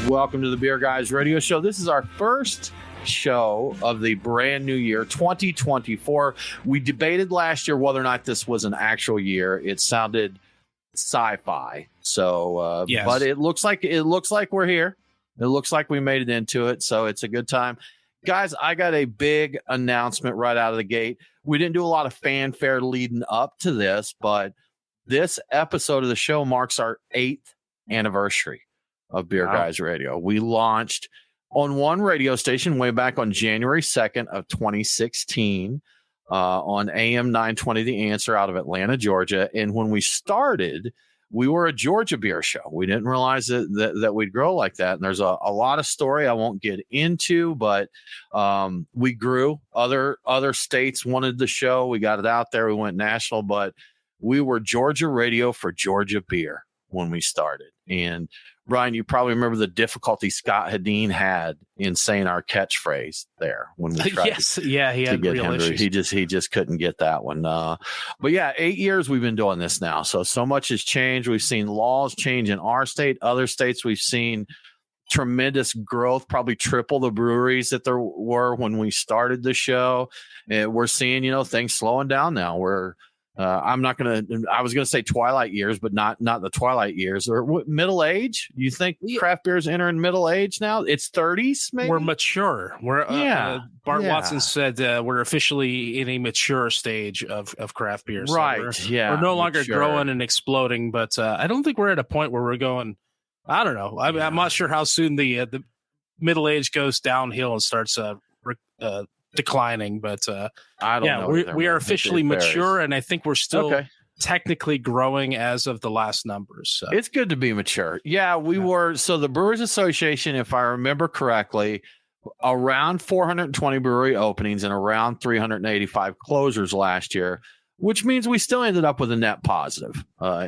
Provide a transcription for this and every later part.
Welcome to the Beer Guys Radio Show. This is our first show of the brand new year, 2024. We debated last year whether or not this was an actual year. It sounded sci-fi. So, yes. But it looks like we're here. It looks like we made it into it. So it's a good time. Guys, I got a big announcement right out of the gate. We didn't do a lot of fanfare leading up to this, but this episode of the show marks our 8th anniversary of Beer Guys Radio. We launched on one radio station way back on January 2nd of 2016 on AM 920 The Answer out of Atlanta, Georgia. And when we started, we were a Georgia beer show. We didn't realize that we'd grow like that. And there's a lot of story I won't get into, but we grew. Other states wanted the show. We got it out there. We went national, but we were Georgia radio for Georgia beer when we started. And Brian, you probably remember the difficulty Scott Hedeen had in saying our catchphrase there when we tried he had get real him issues. He just couldn't get that one. But yeah, 8 years we've been doing this now. So much has changed. We've seen laws change in our state. Other states we've seen tremendous growth, probably triple the breweries that there were when we started the show. And we're seeing, things slowing down now. I was going to say twilight years, but not the twilight years or middle age. You think craft beer's entering middle age now? It's 30s, maybe? We're mature. Bart Watson said we're officially in a mature stage of craft beer. So right. We're no longer growing and exploding, but I don't think we're at a point where we're going, I don't know. I'm not sure how soon the middle age goes downhill and starts declining, but I don't know. We are officially mature, and I think we're still technically growing as of the last numbers. So. It's good to be mature. Yeah, we were. So the Brewers Association, if I remember correctly, around 420 brewery openings and around 385 closures last year, which means we still ended up with a net positive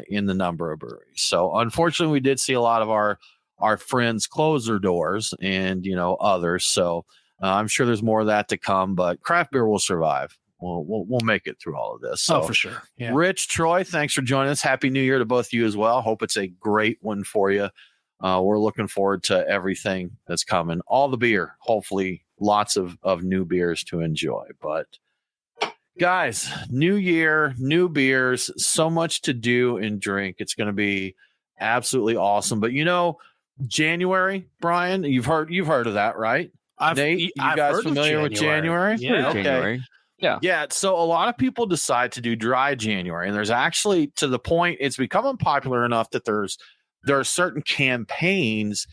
in the number of breweries. So unfortunately, we did see a lot of our friends close their doors and others. So I'm sure there's more of that to come, but craft beer will survive. We'll make it through all of this. So, for sure. Yeah. Rich, Troy, thanks for joining us. Happy New Year to both of you as well. Hope it's a great one for you. We're looking forward to everything that's coming. All the beer, hopefully lots of new beers to enjoy. But guys, new year, new beers, so much to do and drink. It's going to be absolutely awesome. But January, Brian, you've heard of that, right? Nate, you guys familiar with January? Yeah. Okay. January. Yeah. So a lot of people decide to do dry January, and there's actually, to the point, it's become unpopular enough that there are certain campaigns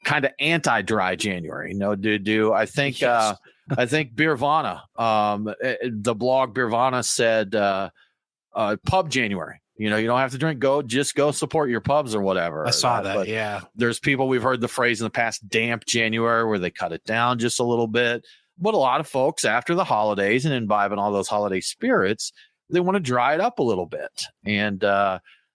kind of anti-dry January. I think Yes. I think Beervana, the blog Beervana said pub January. You don't have to drink. Just go support your pubs or whatever. I saw that. But yeah. there's people, we've heard the phrase in the past, damp January, where they cut it down just a little bit. But a lot of folks after the holidays and imbibing all those holiday spirits, they want to dry it up a little bit. And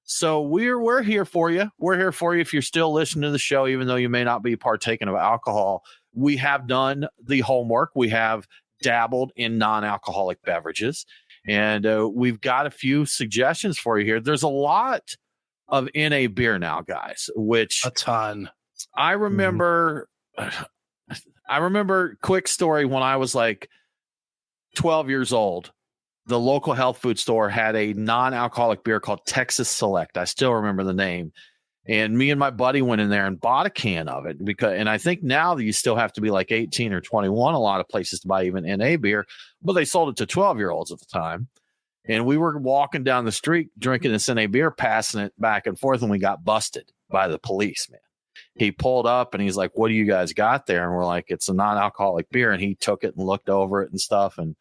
so we're here for you. We're here for you if you're still listening to the show, even though you may not be partaking of alcohol. We have done the homework. We have dabbled in non-alcoholic beverages. And we've got a few suggestions for you here. There's a lot of NA beer now, guys, which a ton. I remember. I remember, quick story, when I was like 12 years old, the local health food store had a non-alcoholic beer called Texas Select. I still remember the name. And me and my buddy went in there and bought a can of it and I think now that you still have to be like 18 or 21, a lot of places to buy even NA beer, but they sold it to 12-year-olds at the time. And we were walking down the street drinking this NA beer, passing it back and forth, and we got busted by the police, man. He pulled up and he's like, "What do you guys got there?" And we're like, "It's a non-alcoholic beer." And he took it and looked over it and stuff. And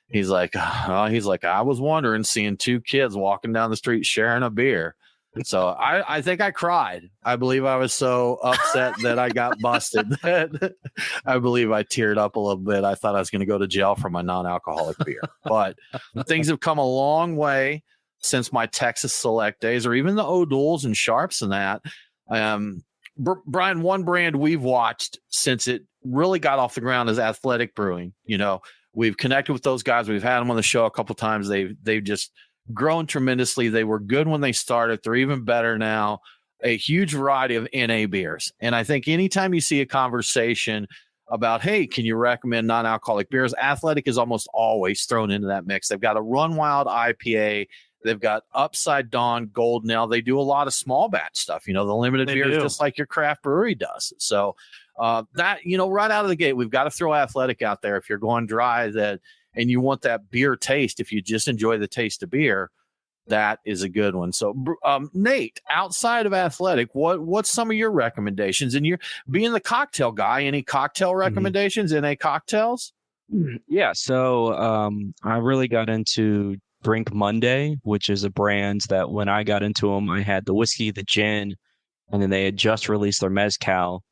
he's like, "I was wondering, seeing two kids walking down the street sharing a beer." So I think I cried. I believe I was so upset that I got busted that I believe I teared up a little bit. I thought I was going to go to jail for my non-alcoholic beer. But things have come a long way since my Texas Select days, or even the O'Doul's and Sharps and that. Brian, one brand we've watched since it really got off the ground is Athletic Brewing. We've connected with those guys. We've had them on the show a couple of times. They've just grown tremendously. They were good when they started. They're even better now. a huge variety of NA beers. And I think anytime you see a conversation about, hey, can you recommend non-alcoholic beers? Athletic is almost always thrown into that mix. They've got a Run Wild IPA. They've got Upside Dawn Golden Ale. They do a lot of small batch stuff, the limited beers, just like your craft brewery does. So that, right out of the gate, we've got to throw Athletic out there. If you're going dry and you want that beer taste, if you just enjoy the taste of beer, that is a good one. So, Nate, outside of Athletic, what's some of your recommendations? And you're being the cocktail guy, any cocktail recommendations, NA cocktails? Yeah. So I really got into Drink Monday, which is a brand that when I got into them, I had the whiskey, the gin, and then they had just released their mezcal.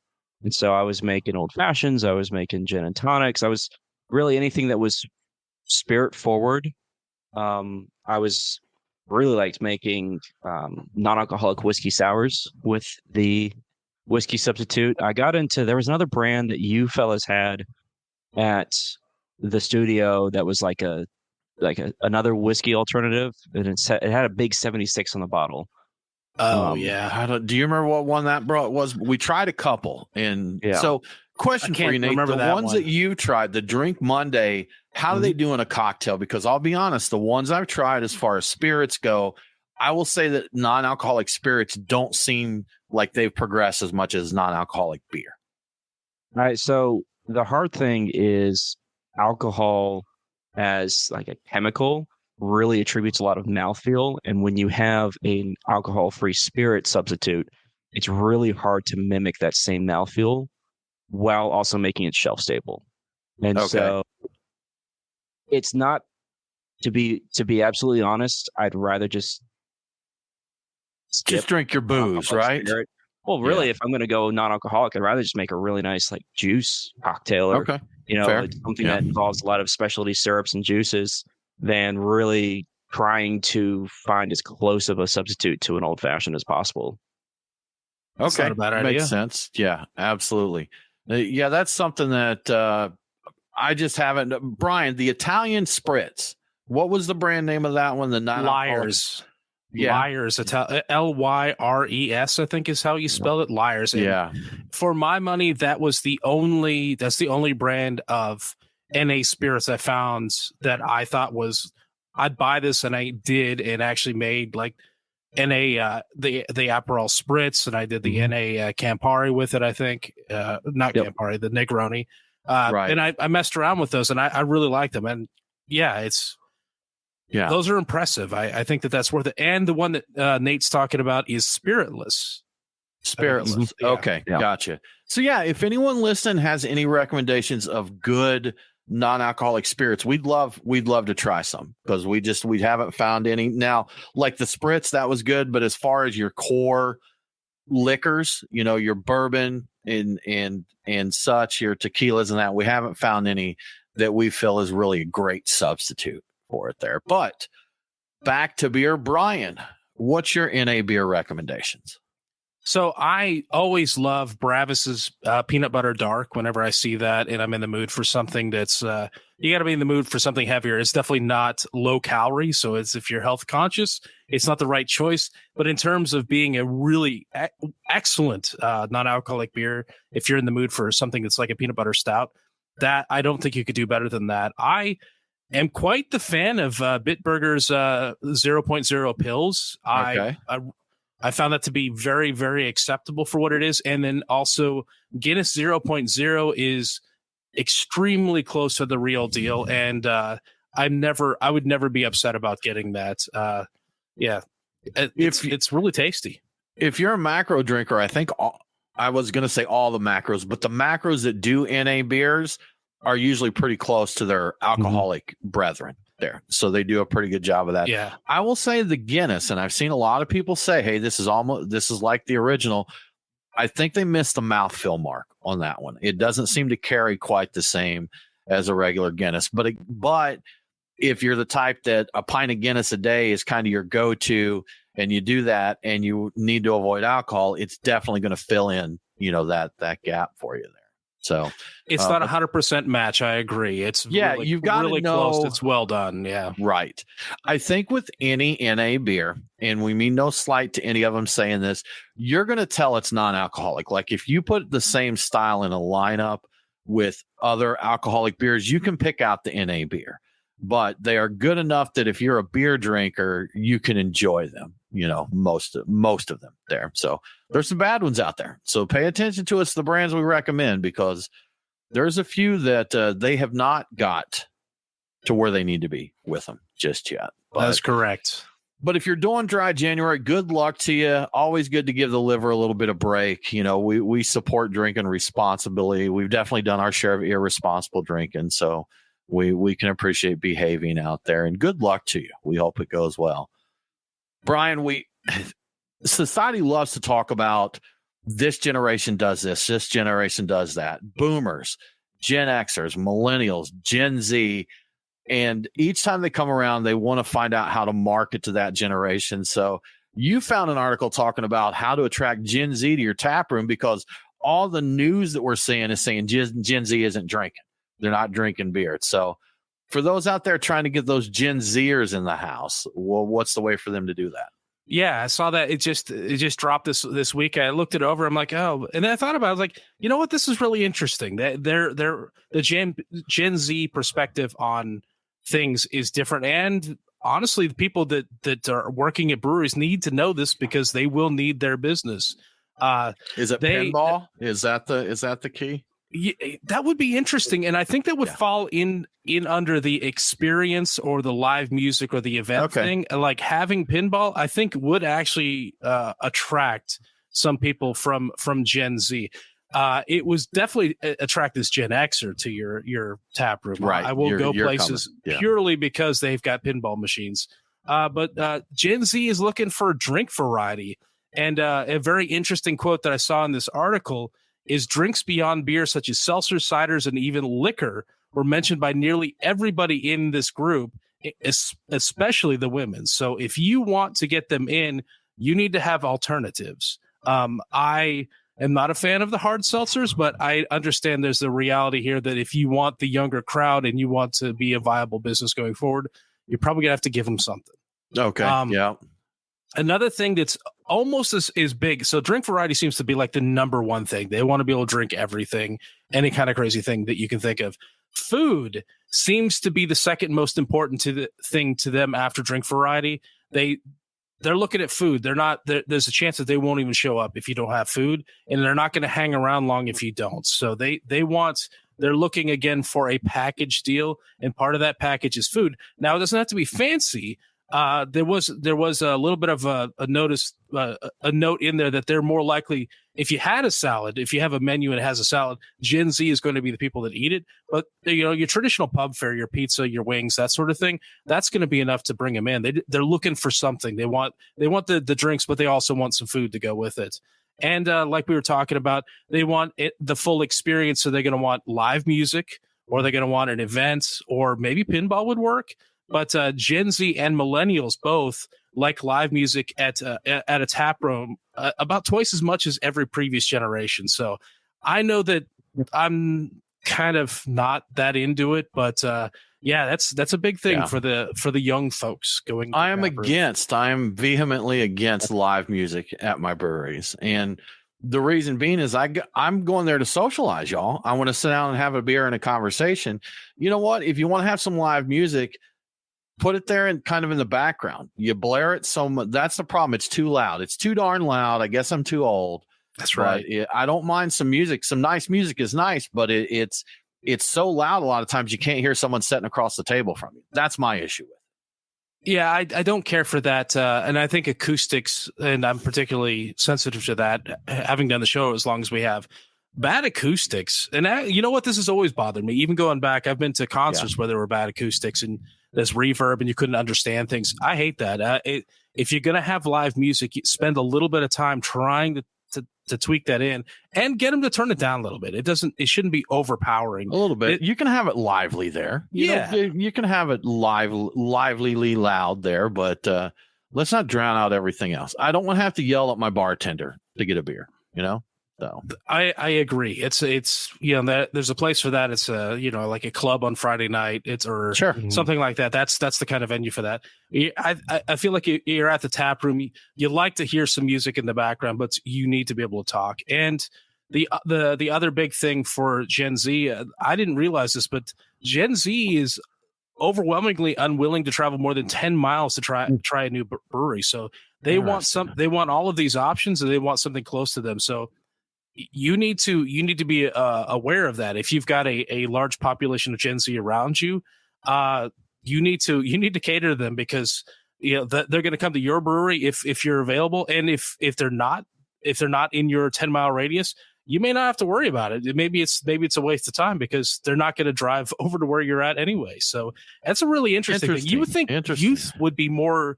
And so I was making old fashions. I was making gin and tonics. I was really anything that was spirit forward. I was really liked making non-alcoholic whiskey sours with the whiskey substitute. I got into, there was another brand that you fellas had at the studio that was like another whiskey alternative, and it had a big 76 on the bottle. Oh yeah. Do you remember what one that was? We tried a couple, and so question for you, Nate: the ones that you tried, the Drink Monday, how do they do in a cocktail? Because I'll be honest, the ones I've tried as far as spirits go, I will say that non-alcoholic spirits don't seem like they've progressed as much as non-alcoholic beer. All right, so the hard thing is alcohol as like a chemical really attributes a lot of mouthfeel, and when you have an alcohol-free spirit substitute, it's really hard to mimic that same mouthfeel while also making it shelf stable. And so it's not, to be absolutely honest, I'd rather just drink your booze, right? Spirit. Well, really, if I'm going to go non-alcoholic, I'd rather just make a really nice like juice cocktail, or like something that involves a lot of specialty syrups and juices, than really trying to find as close of a substitute to an old fashioned as possible. That's not a bad idea. Makes sense. Yeah, absolutely. Yeah, that's something that I just haven't. Brian, the Italian Spritz. What was the brand name of that one? The Liars. Liars. Lyres, I think is how you spell it. Liars. And for my money, that's the only brand of NA spirits I found that I thought I'd buy this, and I did, and actually made like NA the Aperol Spritz, and I did the NA Campari with it. I think not Campari, the Negroni. And I messed around with those, and I really liked them. And those are impressive. I think that's worth it. And the one that Nate's talking about is spiritless. Spiritless. Okay, gotcha. So if anyone listening has any recommendations of good non-alcoholic spirits, we'd love to try some, because we haven't found any. Now, like the Spritz, that was good, but as far as your core liquors, your bourbon and such, your tequilas and that, we haven't found any that we feel is really a great substitute for it there. But back to beer, Brian, what's your NA beer recommendations? So I always love Bravis's Peanut Butter Dark whenever I see that, and I'm in the mood for something that's you got to be in the mood for something heavier. It's definitely not low calorie, so if you're health conscious, it's not the right choice. But in terms of being a really excellent non-alcoholic beer, if you're in the mood for something that's like a peanut butter stout, that I don't think you could do better than that. I am quite the fan of Bitburger's 0.0 pills. I found that to be very, very acceptable for what it is. And then also Guinness 0.0 is extremely close to the real deal. And I would never be upset about getting that. It's really tasty. If you're a macro drinker, I think I was going to say all the macros, but the macros that do NA beers are usually pretty close to their alcoholic brethren there. So they do a pretty good job of that. Yeah. I will say the Guinness, and I've seen a lot of people say, hey, this is like the original. I think they missed the mouthfeel mark on that one. It doesn't seem to carry quite the same as a regular Guinness. But if you're the type that a pint of Guinness a day is kind of your go-to, and you do that and you need to avoid alcohol, it's definitely going to fill in, that gap for you there. So it's not 100% match. I agree. It's really, you've got really to know, close. It's well done. Yeah. Right. I think with any NA beer, and we mean no slight to any of them saying this, you're going to tell it's non-alcoholic. Like if you put the same style in a lineup with other alcoholic beers, you can pick out the NA beer, but they are good enough that if you're a beer drinker, you can enjoy them, most of them there. So there's some bad ones out there. So pay attention to us, the brands we recommend, because there's a few that they have not got to where they need to be with them just yet. That's correct. But if you're doing dry January, good luck to you. Always good to give the liver a little bit of break. We support drinking responsibly. We've definitely done our share of irresponsible drinking. So we can appreciate behaving out there, and good luck to you. We hope it goes well. Brian, society loves to talk about this generation does this generation does that. Boomers, Gen Xers, millennials, Gen Z. And each time they come around, they want to find out how to market to that generation. So you found an article talking about how to attract Gen Z to your tap room, because all the news that we're seeing is saying Gen Z isn't drinking. They're not drinking beer. So for those out there trying to get those Gen Zers in the house, well, what's the way for them to do that? Yeah, I saw that. It just dropped this week. I looked it over. I'm like, oh, and then I thought about it. I was like, you know what? This is really interesting. They're the Gen Z perspective on things is different. And honestly, the people that are working at breweries need to know this, because they will need their business. Is it pinball? Is that the key? Yeah, that would be interesting, and I think that would fall in under the experience or the live music or the event thing. Like having pinball, I think would actually attract some people from Gen Z. It was definitely attract this Gen Xer to your tap room. Right, I will go places purely because they've got pinball machines. But Gen Z is looking for drink variety, and a very interesting quote that I saw in this article is drinks beyond beer, such as seltzers, ciders, and even liquor, were mentioned by nearly everybody in this group, especially the women. So if you want to get them in, you need to have alternatives. I am not a fan of the hard seltzers, but I understand there's the reality here that if you want the younger crowd and you want to be a viable business going forward, you're probably gonna have to give them something. Okay. Yeah. Another thing that's almost as big. So drink variety seems to be like the number one thing. They want to be able to drink everything, any kind of crazy thing that you can think of. Food seems to be the second most important thing to them after drink variety. They're looking at food. There's a chance that they won't even show up if you don't have food, and they're not going to hang around long if you don't. So they're looking again for a package deal, and part of that package is food. Now, it doesn't have to be fancy. There was a little bit of a note in there that they're more likely, if you had a salad, if you have a menu and it has a salad, Gen Z is going to be the people that eat it. But your traditional pub fare, your pizza, your wings, that sort of thing, that's going to be enough to bring them in. They're looking for something. They want the drinks, but they also want some food to go with it. And like we were talking about, they want the full experience. So they're going to want live music, or they're going to want an event, or maybe pinball would work. But Gen Z and millennials both like live music at a tap room about twice as much as every previous generation. So I know that I'm kind of not that into it, but that's a big thing for the young folks going. I am vehemently against live music at my breweries, and the reason being is I'm going there to socialize, y'all. I want to sit down and have a beer and a conversation. You know what? If you want to have some live music, put it there and kind of in the background. You blare it so much. That's the problem. It's too loud. It's too darn loud. I guess I'm too old. That's right. I don't mind some music. Some nice music is nice, but it's so loud a lot of times you can't hear someone sitting across the table from you. That's my issue with it. Yeah, I don't care for that. And I think acoustics, and I'm particularly sensitive to that, having done the show as long as we have. Bad acoustics. And you know what? This has always bothered me. Even going back, I've been to concerts where there were bad acoustics and there's reverb and you couldn't understand things. I hate that. If you're going to have live music, you spend a little bit of time trying to tweak that in and get them to turn it down a little bit. It shouldn't be overpowering. A little bit. You can have it lively there. You can have it lively loud there, but let's not drown out everything else. I don't want to have to yell at my bartender to get a beer, So I agree. It's that there's a place for that. It's like a club on Friday night. It's or sure. something like that. That's the kind of venue for that. I feel like you're at the tap room. You like to hear some music in the background, but you need to be able to talk. And the other big thing for Gen Z, I didn't realize this, but Gen Z is overwhelmingly unwilling to travel more than 10 miles to try a new brewery. So they want all of these options, and they want something close to them. So you need to be aware of that. If you've got a large population of Gen Z around you, you need to cater to them, because they're going to come to your brewery if you're available, and if they're not in your 10-mile radius, you may not have to worry about it. Maybe it's a waste of time, because they're not going to drive over to where you're at anyway. So that's a really interesting thing. You would think youth would be more,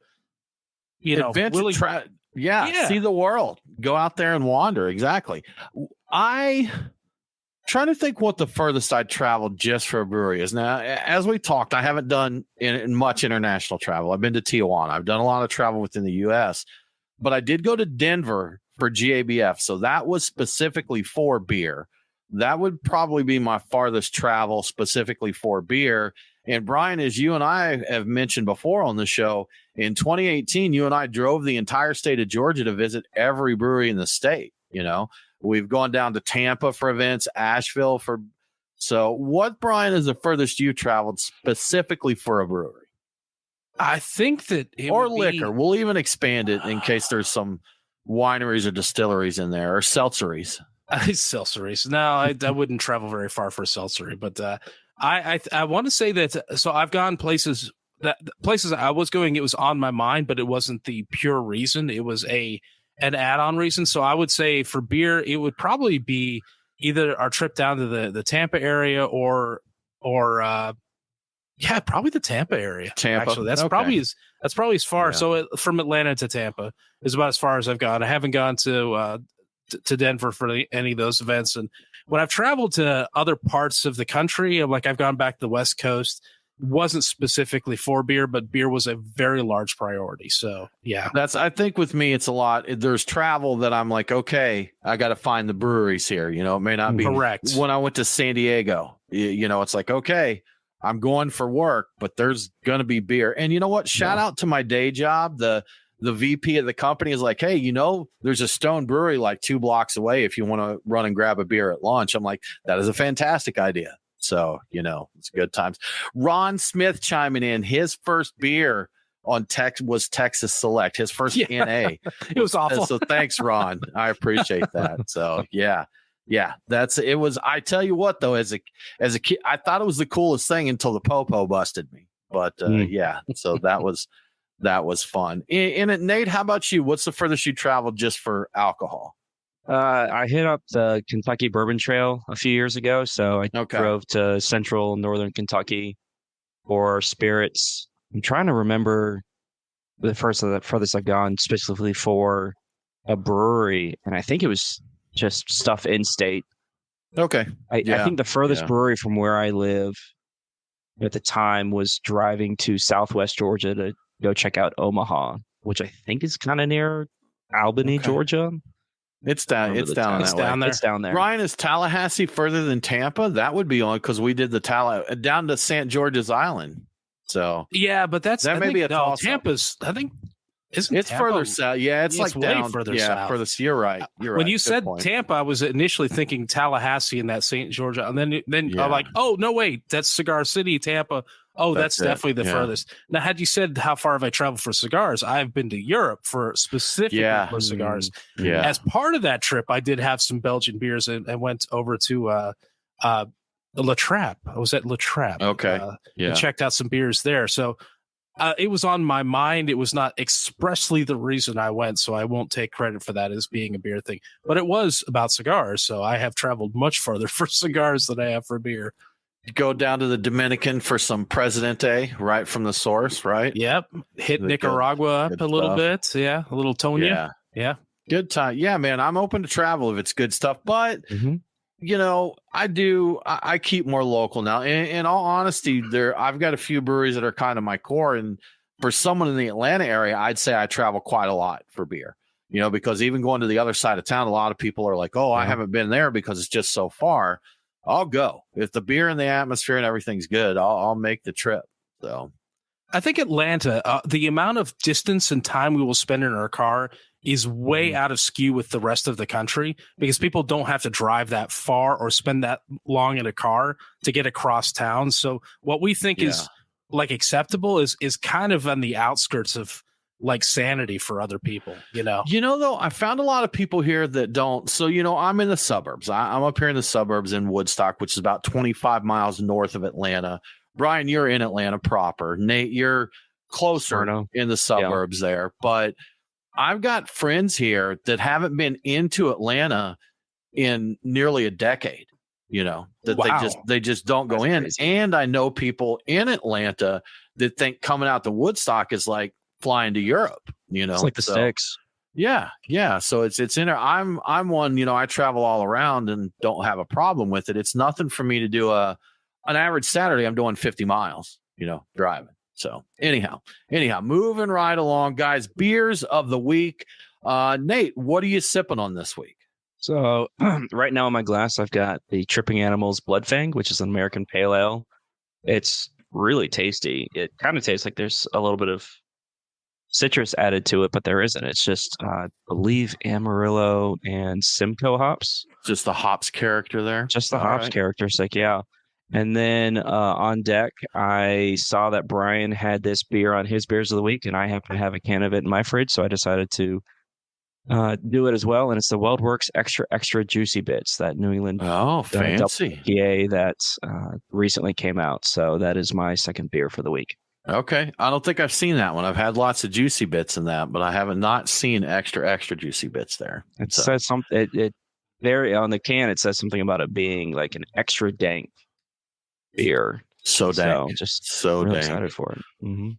willing. See the world, go out there and wander. Exactly. I trying to think what the furthest I traveled just for a brewery is. Now, as we talked, I haven't done in much international travel. I've been to Tijuana. I've done a lot of travel within the U.S., but I did go to Denver for GABF. So that was specifically for beer. That would probably be my farthest travel specifically for beer. And Brian, as you and I have mentioned before on the show, in 2018, you and I drove the entire state of Georgia to visit every brewery in the state. We've gone down to Tampa for events, Asheville for. So what, Brian, is the furthest you traveled specifically for a brewery? I think that or liquor. We'll even expand it in case there's some wineries or distilleries in there, or seltzeries. Seltzeries. No, I wouldn't travel very far for a seltzery, but I want to say that. So I've gone places I was going. It was on my mind, but it wasn't the pure reason. It was an add-on reason. So I would say for beer, it would probably be either our trip down to the Tampa area or probably the Tampa area. Actually, that's probably as far. Yeah. So from Atlanta to Tampa is about as far as I've gone. I haven't gone to Denver for any of those events. And when I've traveled to other parts of the country, I've gone back to the West Coast. Wasn't specifically for beer, but beer was a very large priority. So yeah, I think with me, it's a lot. There's travel that I'm like, okay, I got to find the breweries here. It may not be correct. When I went to San Diego, it's like, okay, I'm going for work, but there's going to be beer. And you know what? Shout out to my day job. The VP of the company is like, hey, there's a Stone Brewery like 2 blocks away if you want to run and grab a beer at lunch. I'm like, that is a fantastic idea. So, it's good times. Ron Smith chiming in. His first beer on was Texas Select. His first NA. It was awful. So thanks, Ron. I appreciate that. So, yeah. It was. I tell you what, though, as a kid, I thought it was the coolest thing until the popo busted me. But yeah, so that was fun. And Nate, how about you? What's the furthest you traveled just for alcohol? I hit up the Kentucky Bourbon Trail a few years ago, so I drove to central northern Kentucky for spirits. I'm trying to remember the furthest I've gone specifically for a brewery, and I think it was just stuff in state. Okay. I think the furthest brewery from where I live at the time was driving to Southwest Georgia to go check out Omaha, which I think is kind of near Albany, Georgia. It's down there. Ryan, is Tallahassee further than Tampa? That would be on, because we did the down to St. George's Island. So yeah, but Tampa's. I think it's Tampa, further south. Yeah, it's like way down further south. Further. You're right. When you said Tampa, I was initially thinking Tallahassee and that St. Georgia, and then I'm like, oh no, wait, that's Cigar City, Tampa. Oh, that's definitely the furthest. Now, had you said how far have I traveled for cigars, I've been to Europe specifically for cigars. Yeah. As part of that trip, I did have some Belgian beers and went over to La Trappe. I was at La Trappe. Okay. And checked out some beers there. So it was on my mind. It was not expressly the reason I went, so I won't take credit for that as being a beer thing. But it was about cigars, so I have traveled much further for cigars than I have for beer. Go down to the Dominican for some Presidente, right from the source, right? Yep. Hit Nicaragua up a little bit. Yeah. A little Tonya. Yeah. Good time. Yeah, man. I'm open to travel if it's good stuff. But, I keep more local now. In all honesty, I've got a few breweries that are kind of my core. And for someone in the Atlanta area, I'd say I travel quite a lot for beer. because even going to the other side of town, a lot of people are like, oh, I haven't been there because it's just so far. I'll go. If the beer and the atmosphere and everything's good, I'll make the trip. So I think Atlanta, the amount of distance and time we will spend in our car is way out of skew with the rest of the country, because people don't have to drive that far or spend that long in a car to get across town. So what we think is like acceptable is kind of on the outskirts of like sanity for other people, though I found a lot of people here that don't. So, I'm in the suburbs. I'm up here in the suburbs in Woodstock, which is about 25 miles north of Atlanta. Brian, you're in Atlanta proper. Nate, you're closer in the suburbs there, but I've got friends here that haven't been into Atlanta in nearly a decade, that they just don't go in. Crazy. And I know people in Atlanta that think coming out to Woodstock is like flying to Europe, It's like the sticks. Yeah. Yeah. So it's in there. I'm one, I travel all around and don't have a problem with it. It's nothing for me to do an average Saturday. I'm doing 50 miles, driving. So anyhow, moving right along, guys, beers of the week. Nate, what are you sipping on this week? So right now in my glass, I've got the Tripping Animals Bloodfang, which is an American pale ale. It's really tasty. It kind of tastes like there's a little bit of citrus added to it, but there isn't. It's just, I believe, Amarillo and Simcoe hops. Just the hops character there? Just the hops character. It's like, yeah. And then on deck, I saw that Brian had this beer on his beers of the week, and I happen to have a can of it in my fridge, so I decided to do it as well. And it's the WeldWerks Extra Juicy Bits, that New England fancy IPA that recently came out. So that is my second beer for the week. Okay. I don't think I've seen that one. I've had lots of juicy bits in that, but I haven't not seen extra juicy bits there. It says something. It very on the can. It says something about it being like an extra dank beer. So dang. So really excited for it. Mm-hmm.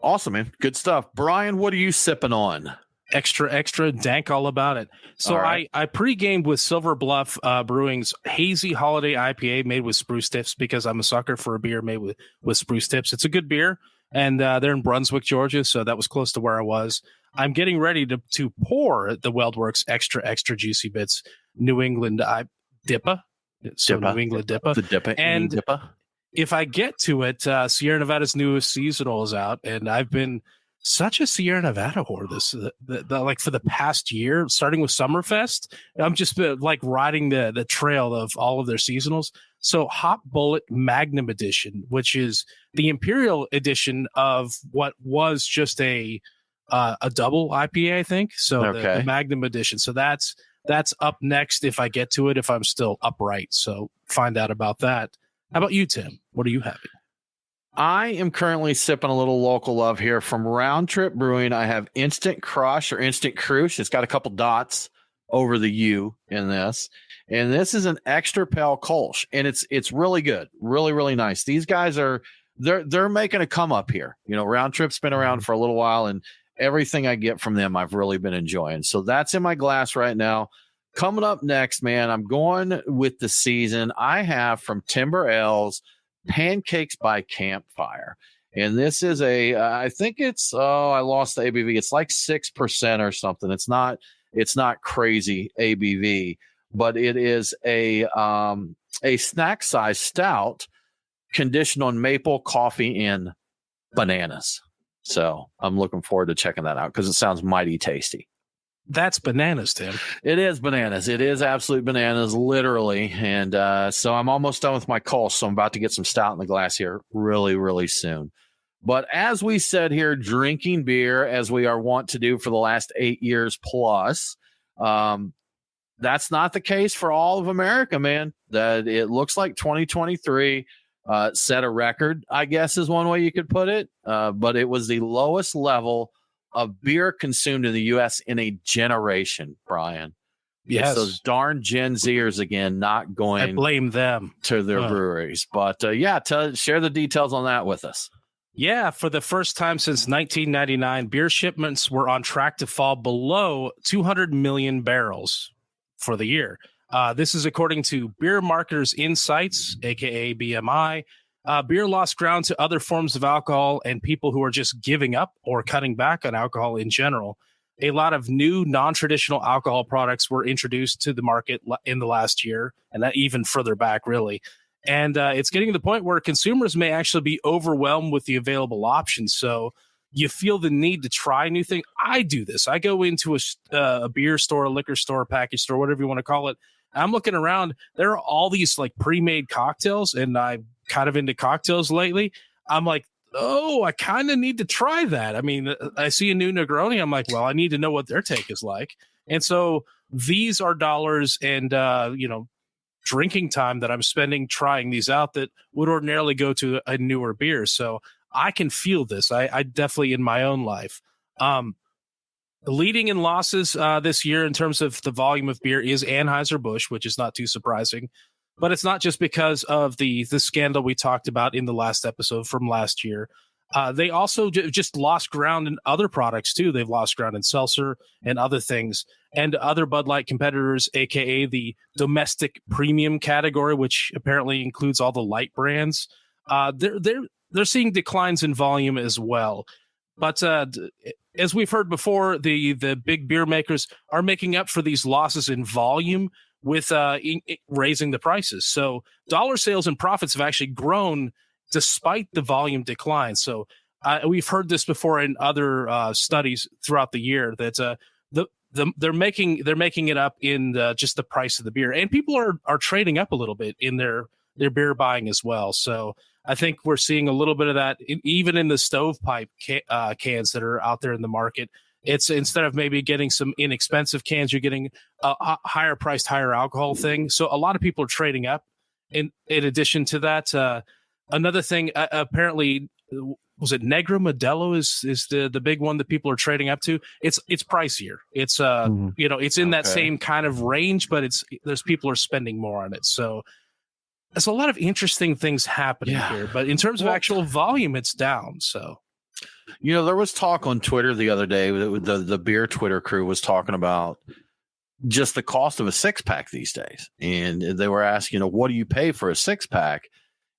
Awesome, man. Good stuff. Brian, what are you sipping on? Extra dank, all about it. So right. I pre-gamed with Silver Bluff Brewing's Hazy Holiday IPA made with spruce tips, because I'm a sucker for a beer made with spruce tips. It's a good beer, and they're in Brunswick, Georgia, so that was close to where I was. I'm getting ready to pour the WeldWerks Extra Juicy Bits New England DIPA. So New England DIPA. The DIPA. And DIPA. If I get to it, Sierra Nevada's newest seasonal is out, and I've been such a Sierra Nevada whore like for the past year, starting with Summerfest. I'm just like riding the trail of all of their seasonals. So Hop Bullet Magnum Edition, which is the Imperial edition of what was just a double IPA, I think. So the Magnum Edition. So that's up next if I get to it, if I'm still upright. So find out about that. How about you, Tim? What are you having? I am currently sipping a little local love here from Round Trip Brewing. I have Instant Crush or Instant Crush. It's got a couple dots over the U in this. And this is an extra pale Kolsch. And it's really good. Really, really nice. These guys they're making a come up here. Round Trip's been around for a little while, and everything I get from them, I've really been enjoying. So that's in my glass right now. Coming up next, man, I'm going with the season. I have from Timber Ales Pancakes by Campfire. And this is I think it's, I lost the ABV. It's like 6% or something. It's not crazy ABV, but it is a snack size stout conditioned on maple, coffee, and bananas. So I'm looking forward to checking that out because it sounds mighty tasty. That's bananas, Tim. It is bananas. It is absolute bananas, literally. And so I'm almost done with my Kolsch, so I'm about to get some stout in the glass here really, really soon. But as we said here, drinking beer, as we are wont to do for the last 8 years plus, that's not the case for all of America, man. That it looks like 2023 set a record, I guess is one way you could put it. But it was the lowest level of beer consumed in the U.S. in a generation, Brian. Yes. It's those darn Gen Zers again, not going I blame them to their breweries. But share the details on that with us. Yeah, for the first time since 1999, beer shipments were on track to fall below 200 million barrels for the year. This is according to Beer Marketers Insights, aka BMI. Beer lost ground to other forms of alcohol and people who are just giving up or cutting back on alcohol in general. a lot of new non-traditional alcohol products were introduced to the market in the last year, and that even further back, really. And it's getting to the point where consumers may actually be overwhelmed with the available options. So you feel the need to try new things. I do this. I go into a beer store, a liquor store, package store, whatever you want to call it. I'm looking around. There are all these like pre-made cocktails, and I'm kind of into cocktails lately. I'm like, oh, I kind of need to try that. I mean, I see a new Negroni. I'm like, well, I need to know what their take is like. And so these are dollars and, drinking time that I'm spending trying these out that would ordinarily go to a newer beer. So I can feel this. I definitely in my own life. Leading in losses this year in terms of the volume of beer is Anheuser-Busch, which is not too surprising. But it's not just because of the scandal we talked about in the last episode from last year. They also just lost ground in other products, too. They've lost ground in seltzer and other things. And other Bud Light competitors, a.k.a. the domestic premium category, which apparently includes all the light brands, they're seeing declines in volume as well. But as we've heard before, the big beer makers are making up for these losses in volume with raising the prices. So dollar sales and profits have actually grown despite the volume decline. So we've heard this before in other studies throughout the year that they're making it up in just the price of the beer, and people are trading up a little bit in their beer buying as well. So I think we're seeing a little bit of that even in the stovepipe cans that are out there in the market. It's instead of maybe getting some inexpensive cans, you're getting a higher priced, higher alcohol thing. So a lot of people are trading up. In addition to that, another thing, apparently, was it Negro Modelo is the big one that people are trading up to? It's pricier. It's it's in that same kind of range, but there's people are spending more on it. So there's a lot of interesting things happening here. But in terms of actual volume, it's down. So. There was talk on Twitter the other day. The beer Twitter crew was talking about just the cost of a 6-pack these days. And they were asking, what do you pay for a 6-pack?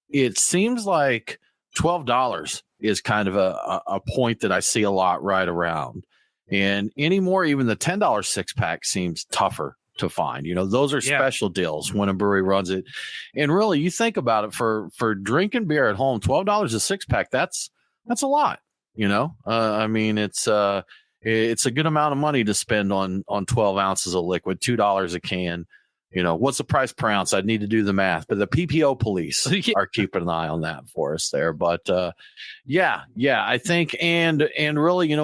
It seems like $12 is kind of a point that I see a lot right around. And anymore, even the $10 6-pack seems tougher to find. Those are special deals when a brewery runs it. And really, you think about it, for drinking beer at home, $12 a 6-pack, that's a lot. I mean, it's a good amount of money to spend on 12 ounces of liquid, $2 a can. What's the price per ounce? I'd need to do the math, but the PPO police are keeping an eye on that for us there. But I think, and really,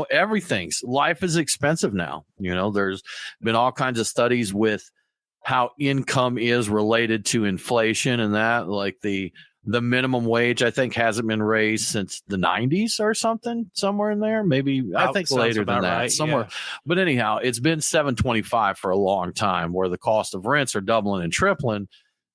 life is expensive now. There's been all kinds of studies with how income is related to inflation, and that, like the minimum wage, I think, hasn't been raised since the 90s or something, somewhere in there. Maybe I think later than that, somewhere. Yeah. But anyhow, it's been $7.25 for a long time, where the cost of rents are doubling and tripling.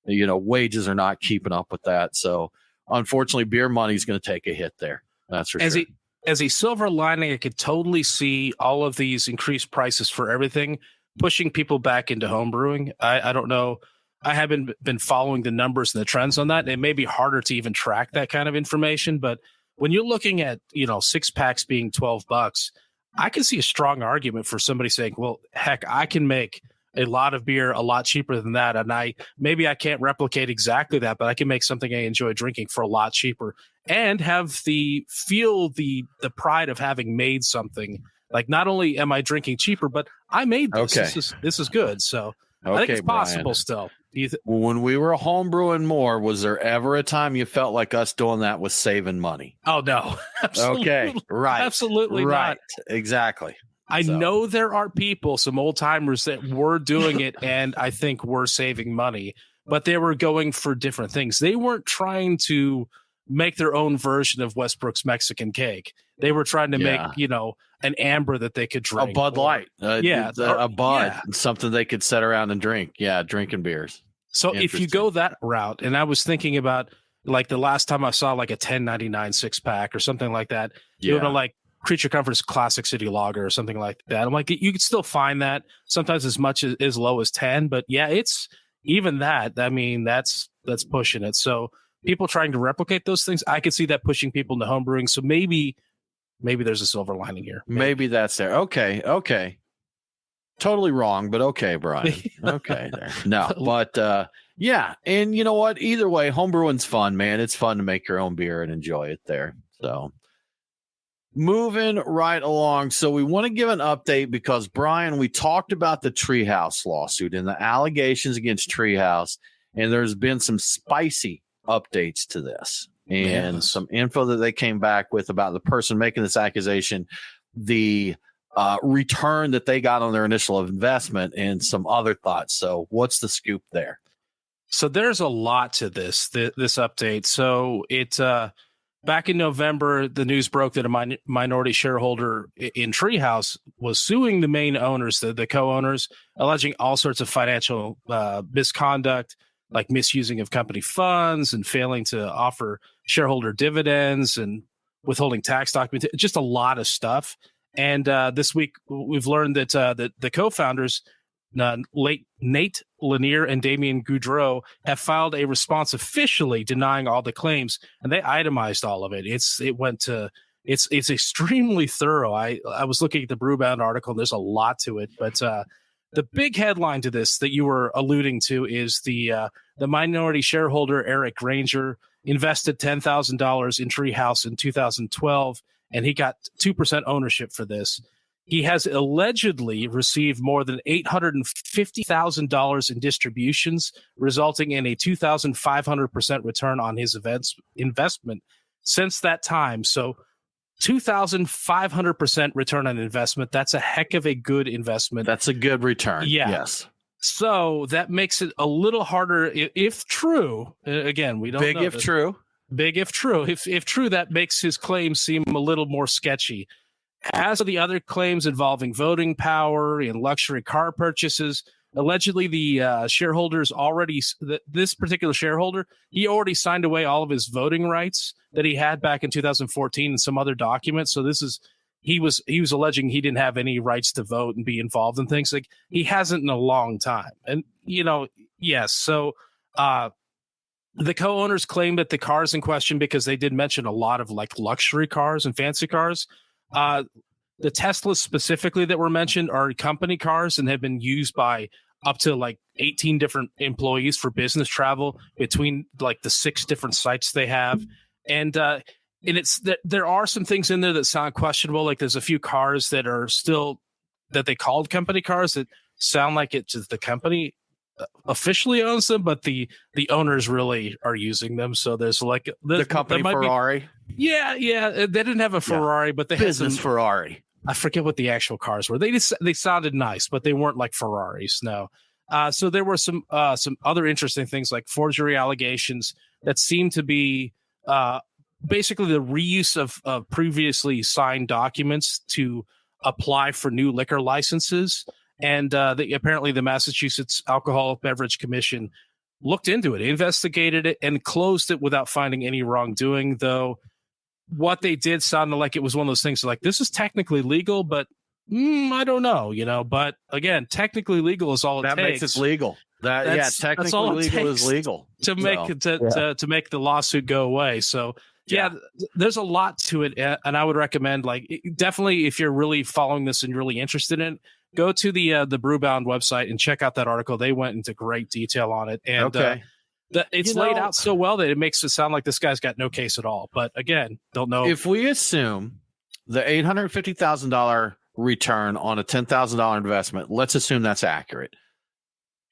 Wages are not keeping up with that. So unfortunately, beer money is going to take a hit there. That's for sure. As a silver lining, I could totally see all of these increased prices for everything pushing people back into home brewing. I don't know. I haven't been following the numbers and the trends on that. It may be harder to even track that kind of information, but when you're looking at, 6-packs being $12, I can see a strong argument for somebody saying, well, heck, I can make a lot of beer a lot cheaper than that. And maybe I can't replicate exactly that, but I can make something I enjoy drinking for a lot cheaper and have the pride of having made something. Like, not only am I drinking cheaper, but I made this. Okay. This is good. So I think it's possible, Brian. Still. When we were home brewing more, was there ever a time you felt like us doing that was saving money? Oh, no. Absolutely. Okay. Right. Absolutely right. not. Exactly. I know there are people, some old timers, that were doing it and I think were saving money, but they were going for different things. They weren't trying to make their own version of Westbrook's Mexican cake. They were trying to make, an amber that they could drink. A Bud Light. A Bud. Something they could sit around and drink. Yeah, drinking beers. So if you go that route, and I was thinking about, like, the last time I saw like a $10.99 6-pack or something like that, like Creature Comforts Classic City Lager or something like that. I'm like, you could still find that sometimes as much as low as 10, but it's even that. I mean, that's pushing it. So people trying to replicate those things, I could see that pushing people into home brewing. So maybe maybe there's a silver lining here. Maybe that's there. Okay. Totally wrong, but okay, Brian. Okay, there. No, but yeah, and you know what? Either way, homebrewing's fun, man. It's fun to make your own beer and enjoy it there. So moving right along. So we want to give an update because, Brian, we talked about the Treee House lawsuit and the allegations against Treee House, and there's been some spicy updates to this and some info that they came back with about the person making this accusation, the return that they got on their initial investment, and some other thoughts. So what's the scoop there? So there's a lot to this update. So it back in November, the news broke that a minority shareholder in Treee House was suing the main owners, the co-owners, alleging all sorts of financial misconduct, like misusing of company funds and failing to offer shareholder dividends and withholding tax documents, just a lot of stuff. And this week, we've learned that the co-founders, Nate Lanier and Damien Goudreau, have filed a response officially denying all the claims, and they itemized all of it. It's extremely thorough. I was looking at the Brewbound article. There's a lot to it, but the big headline to this that you were alluding to is the minority shareholder Eric Granger invested $10,000 in Treee House in 2012, and he got 2% ownership for this. He has allegedly received more than $850,000 in distributions, resulting in a 2,500% return on his investment since that time. So 2,500% return on investment. That's a heck of a good investment. That's a good return. Yeah. Yes. So that makes it a little harder if true. Again, we don't know. Big if true. Big if true. If true, that makes his claim seem a little more sketchy. As of the other claims involving voting power and luxury car purchases, allegedly the shareholders this particular shareholder, he already signed away all of his voting rights that he had back in 2014 and some other documents. So he was alleging he didn't have any rights to vote and be involved in things. Like, he hasn't in a long time. And, yes. So the co-owners claim that the cars in question, because they did mention a lot of like luxury cars and fancy cars, the Teslas specifically that were mentioned are company cars and have been used by up to like 18 different employees for business travel between like the 6 different sites they have. And it's that there are some things in there that sound questionable. Like, there's a few cars that are still that they called company cars that sound like it's just the company officially owns them, but the owners really are using them. So there's like the company Ferrari. Yeah. They didn't have a Ferrari, but they business had Ferrari. I forget what the actual cars were. They sounded nice, but they weren't like Ferraris. No. So there were some other interesting things like forgery allegations that seem to be basically the reuse of previously signed documents to apply for new liquor licenses. And apparently the Massachusetts Alcoholic Beverage Commission looked into it, investigated it, and closed it without finding any wrongdoing, though what they did sounded like it was one of those things like, this is technically legal, but I don't know, But again, technically legal is all it takes. That makes it legal. Technically legal is legal to make the lawsuit go away. So there's a lot to it, and I would recommend, like, definitely if you're really following this and you're really interested in it, go to the Brewbound website and check out that article. They went into great detail on it, and it's laid out so well that it makes it sound like this guy's got no case at all. But again, don't know. If we assume the $850,000 return on a $10,000 investment, let's assume that's accurate.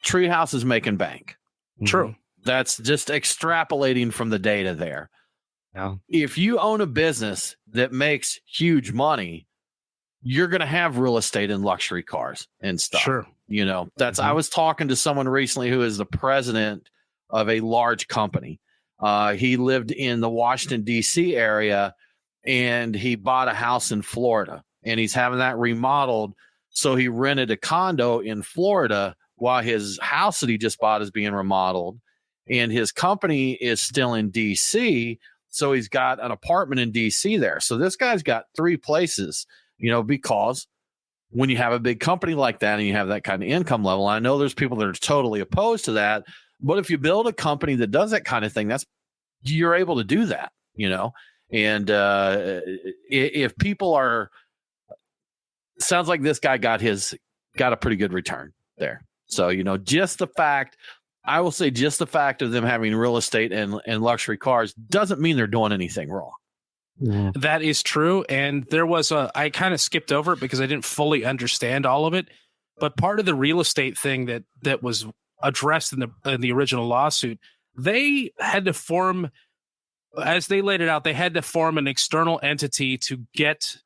Treee House is making bank. True. That's just extrapolating from the data there. Yeah. If you own a business that makes huge money, you're going to have real estate and luxury cars and stuff. Sure. I was talking to someone recently who is the president of a large company. He lived in the Washington, D.C. area, and he bought a house in Florida, and he's having that remodeled. So he rented a condo in Florida while his house that he just bought is being remodeled, and his company is still in D.C., so he's got an apartment in D.C. there. So this guy's got 3 places, because when you have a big company like that and you have that kind of income level, I know there's people that are totally opposed to that, but if you build a company that does that kind of thing, you're able to do that, And if people are, sounds like this guy got a pretty good return there. So, just the fact, I will say just the fact of them having real estate and luxury cars doesn't mean they're doing anything wrong. That is true. And there was I kind of skipped over it because I didn't fully understand all of it. But part of the real estate thing that was addressed in the original lawsuit, they had to form, as they laid it out, they had to form an external entity to get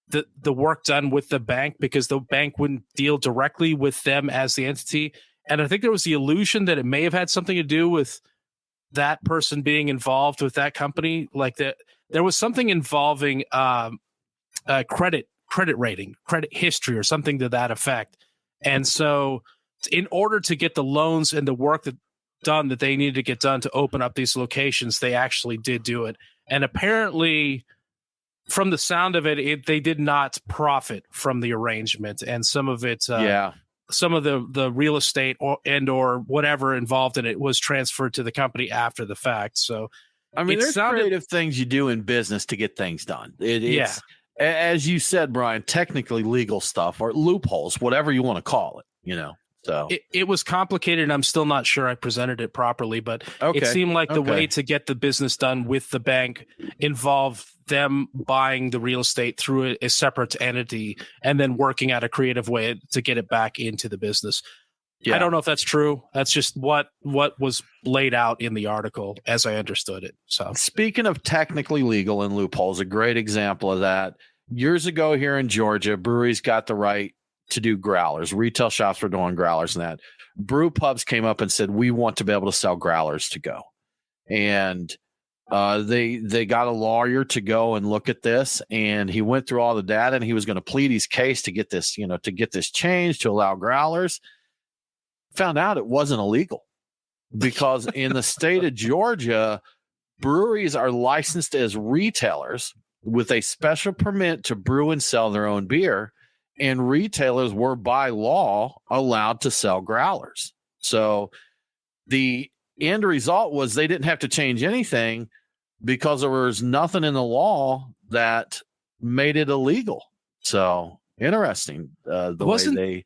the work done with the bank because the bank wouldn't deal directly with them as the entity. And I think there was the illusion that it may have had something to do with that person being involved with that company. Like that, there was something involving credit rating, credit history, or something to that effect. And so, in order to get the loans and the work done that they needed to get done to open up these locations, they actually did do it. And apparently, from the sound of it, they did not profit from the arrangement, and some of it, some of the real estate or whatever involved in it was transferred to the company after the fact. So, I mean, there's creative things you do in business to get things done. It's, as you said, Brian, technically legal stuff or loopholes, whatever you want to call it. So it was complicated, and I'm still not sure I presented it properly, but it seemed like the way to get the business done with the bank involved them buying the real estate through a separate entity and then working out a creative way to get it back into the business. Yeah. I don't know if that's true. That's just what was laid out in the article as I understood it. So, speaking of technically legal and loopholes, a great example of that. Years ago here in Georgia, breweries got the right to do growlers. Retail shops were doing growlers and that. Brew pubs came up and said, we want to be able to sell growlers to go. And they got a lawyer to go and look at this, and he went through all the data, and he was going to plead his case to get this, to get this changed to allow growlers. Found out it wasn't illegal because in the state of Georgia, breweries are licensed as retailers with a special permit to brew and sell their own beer, and retailers were by law allowed to sell growlers. So the end result was they didn't have to change anything because there was nothing in the law that made it illegal. So interesting the way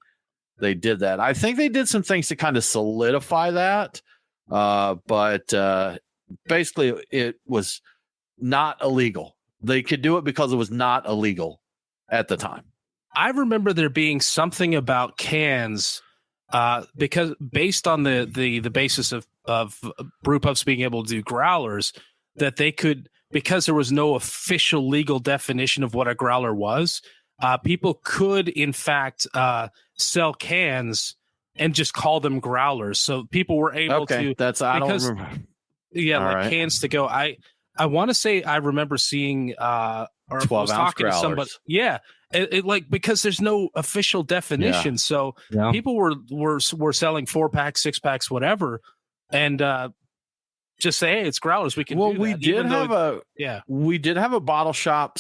they did that. I think they did some things to kind of solidify that, but basically it was not illegal. They could do it because it was not illegal at the time. I remember there being something about cans because based on the basis of brew pubs being able to do growlers, that they could, because there was no official legal definition of what a growler was, people could in fact sell cans and just call them growlers. So people were able to. That's I don't remember. Yeah, all like right. Cans to go. I want to say I remember seeing or 12 was talking growlers. to somebody. Yeah. It like because there's no official definition, so people were selling 4-packs, 6-packs, whatever, and just say, hey, it's growlers. We can. Well, do we that, did have a bottle shop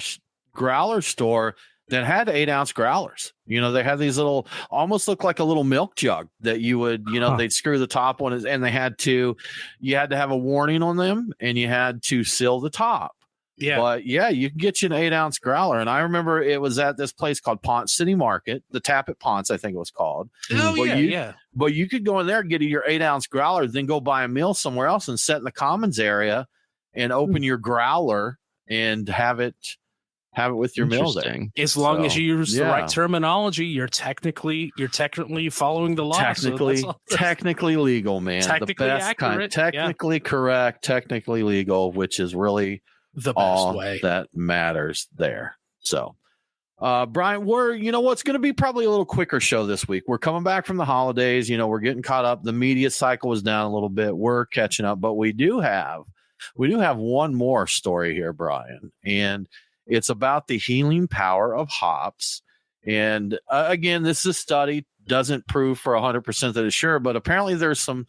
/ growler store that had 8-ounce growlers. They had these little, almost look like a little milk jug that you would, they'd screw the top on it, and you had to have a warning on them, and you had to seal the top. Yeah. But you can get you an 8-ounce growler. And I remember it was at this place called Ponce City Market, the Tap at Ponce, I think it was called. Oh, But you could go in there and get your 8-ounce growler, then go buy a meal somewhere else and sit in the commons area and open your growler and have it with your meal there. As long as you use the right terminology, you're technically following the law. Technically legal, man. Technically the best accurate, technically correct, technically legal, which is really the best way that matters there. So, Brian, it's going to be probably a little quicker show this week. We're coming back from the holidays. We're getting caught up. The media cycle was down a little bit. We're catching up, but we do have one more story here, Brian, and it's about the healing power of hops. And again, this is a study, doesn't prove for 100% that it's sure, but apparently there's some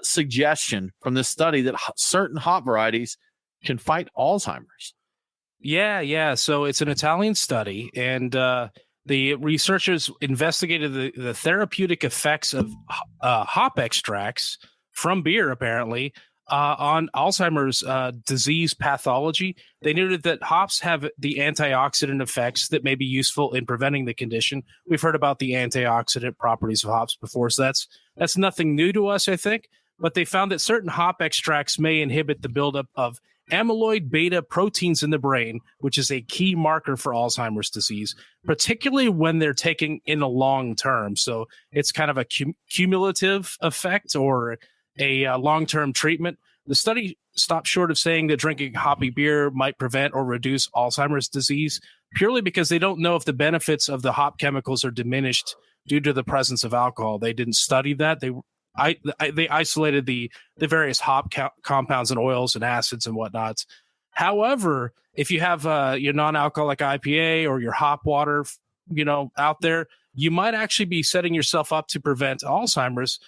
suggestion from this study that certain hop varieties can fight Alzheimer's. Yeah. So it's an Italian study, and the researchers investigated the therapeutic effects of hop extracts from beer, apparently, on Alzheimer's disease pathology. They noted that hops have the antioxidant effects that may be useful in preventing the condition. We've heard about the antioxidant properties of hops before, so that's nothing new to us, I think. But they found that certain hop extracts may inhibit the buildup of amyloid beta proteins in the brain, which is a key marker for Alzheimer's disease, particularly when they're taken in a long term. So it's kind of a cumulative effect or a long-term treatment. The study stopped short of saying that drinking hoppy beer might prevent or reduce Alzheimer's disease, purely because they don't know if the benefits of the hop chemicals are diminished due to the presence of alcohol. They didn't study that. They isolated the various hop compounds and oils and acids and whatnot. However, if you have your non-alcoholic IPA or your hop water, out there, you might actually be setting yourself up to prevent Alzheimer's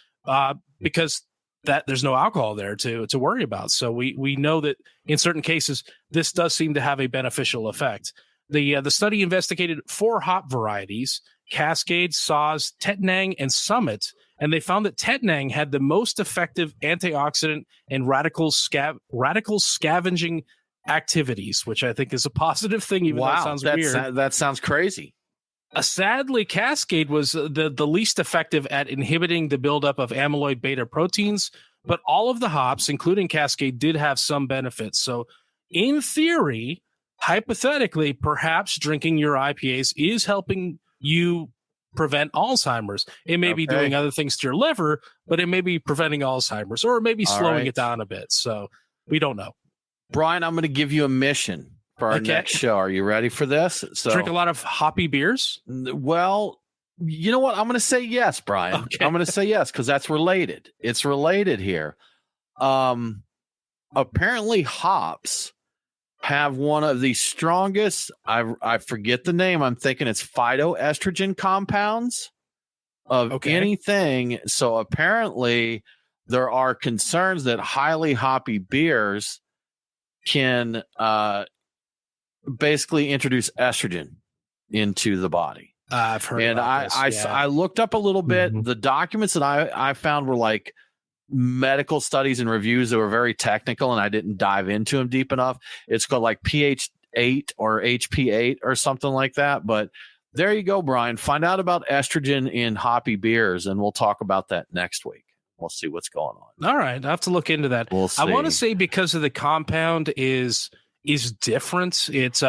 because that there's no alcohol there to worry about. So we know that in certain cases, this does seem to have a beneficial effect. The study investigated 4 hop varieties: Cascade, Saaz, Tettnang, and Summit. And they found that Tettnang had the most effective antioxidant and radical scavenging activities, which I think is a positive thing, even though it sounds weird. That sounds crazy. Sadly, Cascade was the least effective at inhibiting the buildup of amyloid beta proteins, but all of the hops, including Cascade, did have some benefits. So in theory, hypothetically, perhaps drinking your IPAs is helping you prevent Alzheimer's. It may be doing other things to your liver, but it may be preventing Alzheimer's, or maybe slowing it down a bit. So we don't know. Brian, I'm going to give you a mission for our next show. Are you ready for this? So drink a lot of hoppy beers? Well, you know what? I'm going to say yes, Brian. Okay. I'm going to say yes because that's related. It's related here. Apparently hops have one of the strongest, I forget the name, I'm thinking it's phytoestrogen compounds of anything. So apparently there are concerns that highly hoppy beers can basically introduce estrogen into the body. I've heard about this. I looked up a little bit. The documents that I found were like medical studies and reviews that were very technical, and I didn't dive into them deep enough. It's called like pH8 or HP8 or something like that. But there you go, Brian. Find out about estrogen in hoppy beers, and we'll talk about that next week. We'll see what's going on. All right. I have to look into that. We'll see. I want to say because of the compound is different. It's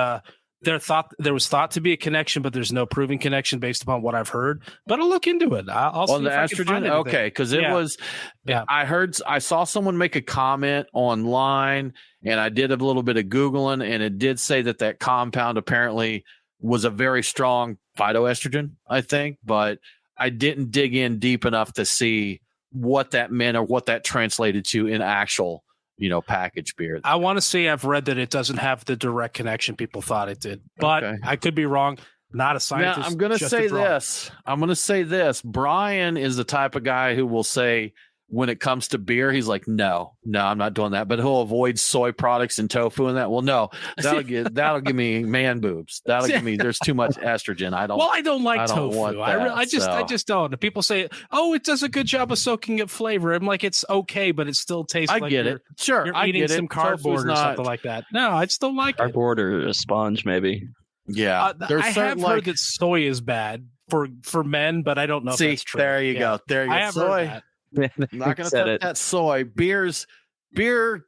there was thought to be a connection, but there's no proven connection based upon what I've heard. But I'll look into it. I'll see the estrogen. Okay, because it was. Yeah, I saw someone make a comment online, and I did a little bit of Googling, and it did say that compound apparently was a very strong phytoestrogen, I think, but I didn't dig in deep enough to see what that meant or what that translated to in actual packaged beer. I want to say I've read that it doesn't have the direct connection people thought it did, but I could be wrong. Not a scientist. Now, I'm going to say this. Brian is the type of guy who will say when it comes to beer, he's like, no, I'm not doing that. But he'll avoid soy products and tofu and that. Well, no, that'll give me man boobs. That'll give me. There's too much estrogen. I don't like tofu. I just don't. People say, oh, it does a good job of soaking up flavor. I'm like, it's okay, but it still tastes. I get it. Sure, you're eating some cardboard or something like that. No, I just don't like it. Cardboard or a sponge, maybe. Yeah, I have heard that soy is bad for men, but I don't know if that's true. There you go. There you go. I have heard that. I'm not going to touch that soy. Beer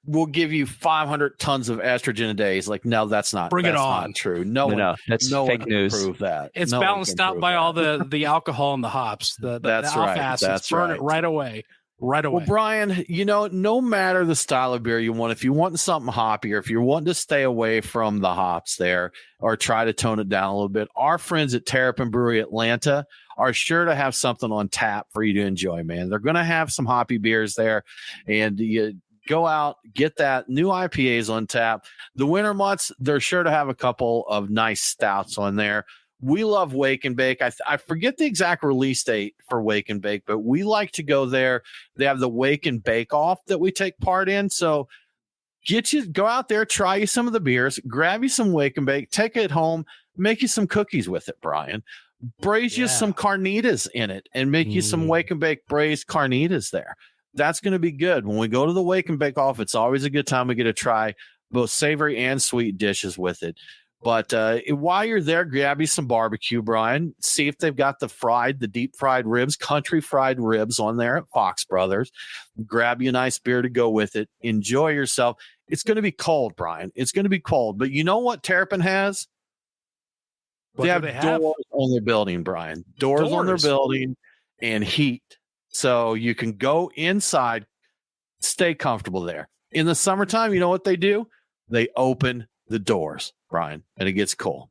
will give you 500 tons of estrogen a day. It's like, no, that's not. Bring it on. Not true. No, that's fake news. Prove that. It's balanced out by all the alcohol and the hops. That's the right. Acids. Burn it right away. Right away. Well, Brian, no matter the style of beer you want, if you want something hoppy or if you're wanting to stay away from the hops there or try to tone it down a little bit, our friends at Terrapin Brewery Atlanta are sure to have something on tap for you to enjoy, man. They're going to have some hoppy beers there, and you go out, get that new IPAs on tap. The winter months, they're sure to have a couple of nice stouts on there. We love Wake and Bake. I forget the exact release date for Wake and Bake, but we like to go there. They have the Wake and Bake Off that we take part in. So go out there, try you some of the beers, grab you some Wake and Bake, take it home, make you some cookies with it, Brian. Braise you some carnitas in it and make you some Wake and Bake braised carnitas there. That's going to be good. When we go to the Wake and Bake Off, it's always a good time. We get to try both savory and sweet dishes with it. But while you're there, grab you some barbecue, Brian. See if they've got the deep fried ribs, country fried ribs on there at Fox Brothers. Grab you a nice beer to go with it. Enjoy yourself. It's going to be cold, Brian. It's going to be cold. But you know what Terrapin has? They have doors on their building, Brian. Doors on their building and heat. So you can go inside, stay comfortable there. In the summertime, you know what they do? They open the doors, Brian, and it gets cold.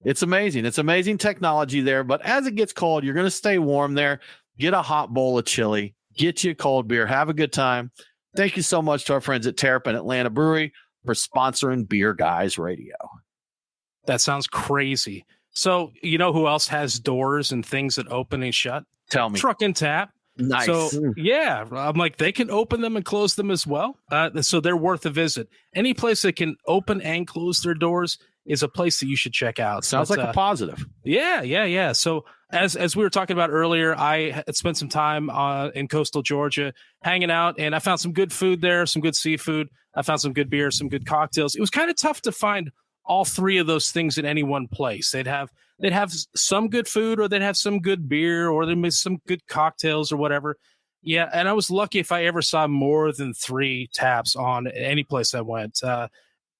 It's amazing. It's amazing technology there. But as it gets cold, you're going to stay warm there. Get a hot bowl of chili. Get you a cold beer. Have a good time. Thank you so much to our friends at Terrapin Atlanta Brewery for sponsoring Beer Guys Radio. That sounds crazy. So you know who else has doors and things that open and shut? Tell me. Truck and Tap. Nice. So yeah, I'm like, they can open them and close them as well. So they're worth a visit. Any place that can open and close their doors is a place that you should check out. Sounds like a positive. Yeah. So as we were talking about earlier, I had spent some time in coastal Georgia hanging out, and I found some good food there, some good seafood. I found some good beer, some good cocktails. It was kind of tough to find all three of those things in any one place. They'd have some good food, or they'd have some good beer, or they'd make some good cocktails or whatever. Yeah, and I was lucky if I ever saw more than 3 taps on any place I went.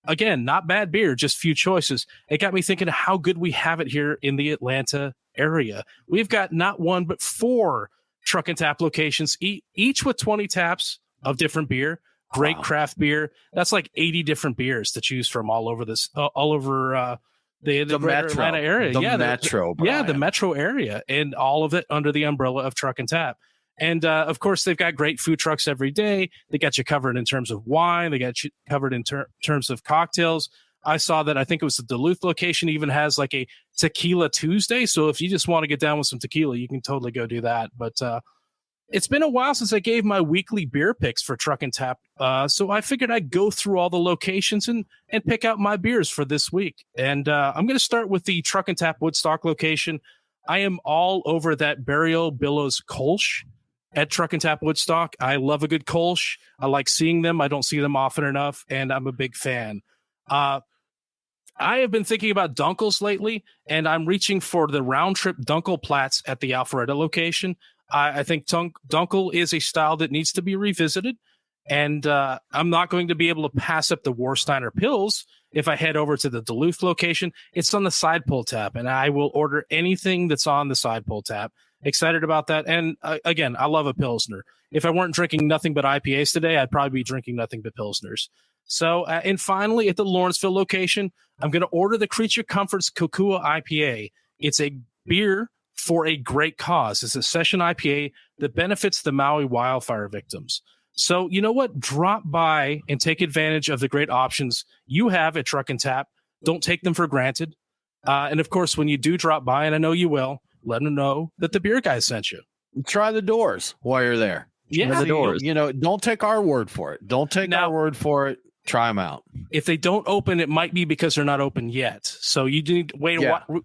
Again, not bad beer, just few choices. It got me thinking of how good we have it here in the Atlanta area. We've got not 1, but 4 Truck and Tap locations, each with 20 taps of different beer. Great craft beer. That's like 80 different beers to choose from all over the metro Atlanta area. The metro area, and all of it under the umbrella of Truck and Tap. And of course, they've got great food trucks every day. They got you covered in terms of wine. They got you covered in terms of cocktails. I saw that, I think it was the Duluth location, even has like a Tequila Tuesday. So if you just want to get down with some tequila, you can totally go do that. But it's been a while since I gave my weekly beer picks for Truck and Tap. So I figured I'd go through all the locations and pick out my beers for this week. And I'm going to start with the Truck and Tap Woodstock location. I am all over that Burial Billows Kolsch at Truck and Tap Woodstock. I love a good Kolsch. I like seeing them. I don't see them often enough, and I'm a big fan. I have been thinking about Dunkels lately, and I'm reaching for the round trip Dunkel Platts at the Alpharetta location. I think Dunkel is a style that needs to be revisited, and I'm not going to be able to pass up the Warsteiner Pils if I head over to the Duluth location. It's on the side pull tap, and I will order anything that's on the side pull tap. Excited about that. And again, I love a Pilsner. If I weren't drinking nothing but IPAs today, I'd probably be drinking nothing but Pilsners. So, and finally, at the Lawrenceville location, I'm going to order the Creature Comforts Kokua IPA. It's a beer for a great cause. It's a session IPA that benefits the Maui wildfire victims. So, you know what? Drop by and take advantage of the great options you have at Truck and Tap. Don't take them for granted. And of course, when you do drop by, and I know you will, let them know that the beer guy sent you. Try the doors while you're there. Yeah, the doors. Don't take our word for it. Don't take our word for it. Try them out. If they don't open, it might be because they're not open yet. So you need to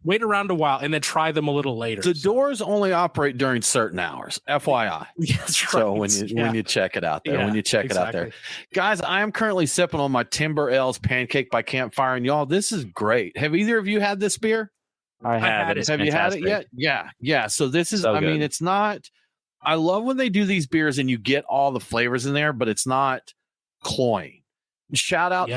wait around a while and then try them a little later. The doors only operate during certain hours, FYI. That's right. So when you check it out there, it out there, guys, I am currently sipping on my Timber Ales Pancake by Campfire, and y'all, this is great. Have either of you had this beer? I had it. Have you had it yet? Yeah. So this is, I mean, it's not, I love when they do these beers and you get all the flavors in there, but it's not cloying. Shout out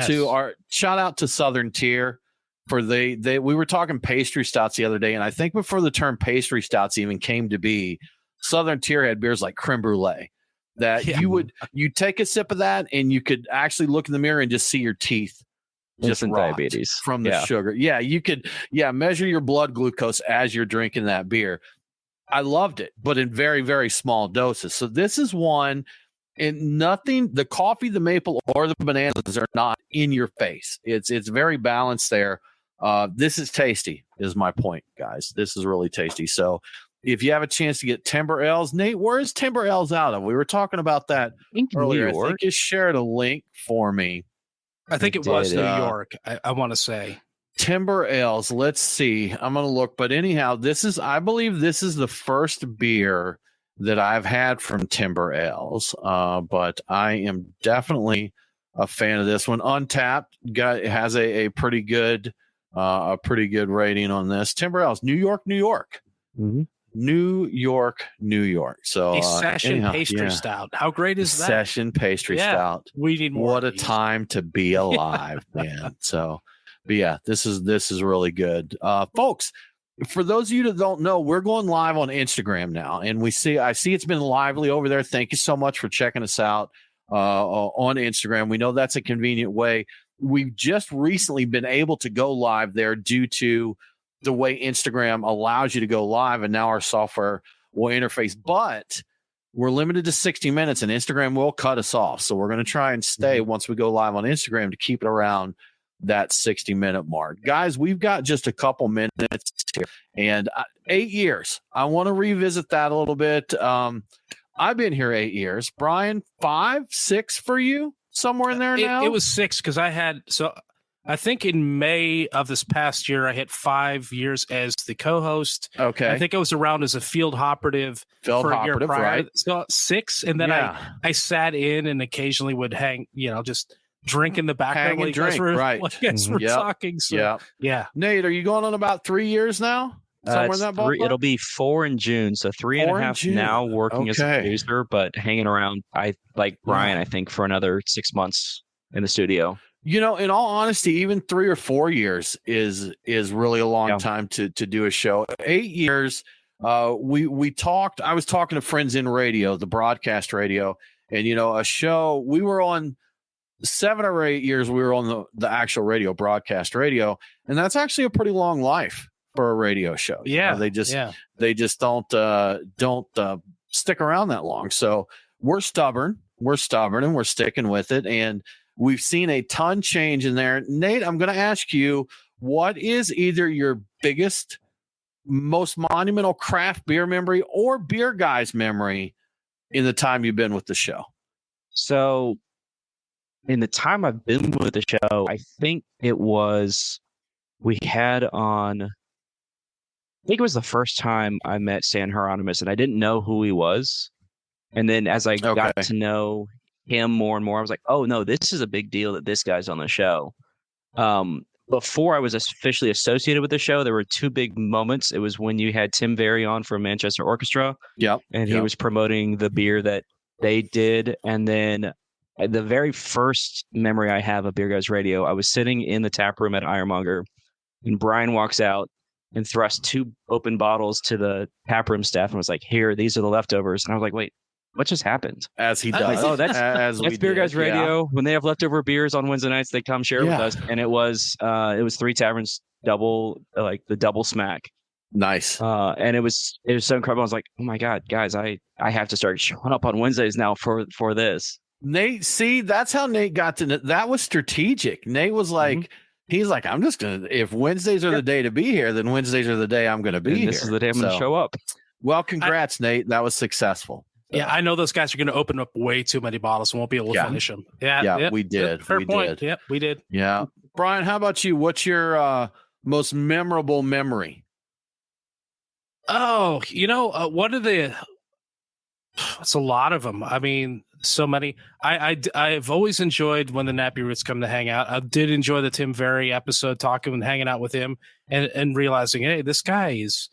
to Southern Tier for we were talking pastry stouts the other day, and I think before the term pastry stouts even came to be, Southern Tier had beers like creme brulee that you take a sip of that and you could actually look in the mirror and just see your teeth just diabetes from the sugar. Yeah, you could measure your blood glucose as you're drinking that beer. I loved it, but in very, very small doses. So this is one. And nothing, the coffee, the maple, or the bananas are not in your face. It's very balanced there. This is tasty, is my point, guys. This is really tasty. So if you have a chance to get Timber Ales, Nate, where is Timber Ales out of? We were talking about that earlier. I think you shared a link for me. I think it was New York, I want to say. Timber Ales, let's see. I'm going to look. But anyhow, I believe this is the first beer that I've had from Timber Ales, but I am definitely a fan of this one. Untapped has a pretty good rating on this. Timber Ales, New York, New York. Mm-hmm. New York, New York. So a session pastry stout. How great is that? Session pastry stout. We need more. What a time to be alive, man. So, but yeah, this is really good, folks. For those of you that don't know, we're going live on Instagram now, and I see it's been lively over there. Thank you so much for checking us out on Instagram. We know that's a convenient way. We've just recently been able to go live there due to the way Instagram allows you to go live, and now our software will interface, but we're limited to 60 minutes and Instagram will cut us off. So we're going to try and stay once we go live on Instagram to keep it around that 60-minute mark. Guys, we've got just a couple minutes here, and 8 years. I want to revisit that a little bit. I've been here 8 years. Brian, 5, 6 for you? Somewhere in there now? It was 6 because I think in May of this past year, I hit 5 years as the co-host. Okay. I think I was around as a field operative for a year prior. Right. So 6, and then I sat in and occasionally would hang, just drink in the background. Hang and drink, right. We're talking. So, yeah. Nate, are you going on about 3 years now? Somewhere in that ballpark? It'll be 4 in June, so 3.5 now working as a producer, but hanging around, like Brian, I think, for another 6 months in the studio. In all honesty, even 3 or 4 years is really a long time to do a show. 8 years, we talked. I was talking to friends in radio, the broadcast radio, and a show. We were on 7 or 8 years. We were on the actual radio, broadcast radio, and that's actually a pretty long life for a radio show. Yeah, they just don't stick around that long. So we're stubborn, and we're sticking with it, and we've seen a ton change in there. Nate, I'm going to ask you, what is either your biggest, most monumental craft beer memory or beer guys memory in the time you've been with the show? So in the time I've been with the show, I think it was, we had on, I think it was the first time I met San Hieronymus, and I didn't know who he was. And then as I got to know him more and more, I was like, oh no, this is a big deal that this guy's on the show. Before I was officially associated with the show, there were 2 big moments. It was when you had Tim Very on from Manchester Orchestra. And he was promoting the beer that they did. And then the very first memory I have of Beer Guys Radio, I was sitting in the tap room at Ironmonger, and Brian walks out and thrusts 2 open bottles to the tap room staff and was like, here, these are the leftovers. And I was like, wait, what just happened? As he does. Like, that's Beer Guys Radio. Yeah. When they have leftover beers on Wednesday nights, they come share with us. And it was 3 Taverns double, like the double smack. Nice. And it was so incredible. I was like, oh my God, guys, I have to start showing up on Wednesdays now for this. Nate, see, that's how Nate got to that was strategic. Nate was like, he's like, I'm just going to, if Wednesdays are the day to be here, then Wednesdays are the day I'm going to be here. This is the day I'm going to show up. Well, congrats, Nate. That was successful. Yeah, I know those guys are going to open up way too many bottles and won't be able to finish them. Yeah, we did. Fair point. Yep, we did. Yeah. Brian, how about you? What's your most memorable memory? Oh, what are the... It's a lot of them. I mean, so many. I've always enjoyed when the Nappy Roots come to hang out. I did enjoy the Tim Very episode, talking and hanging out with him and realizing, hey, this guy is...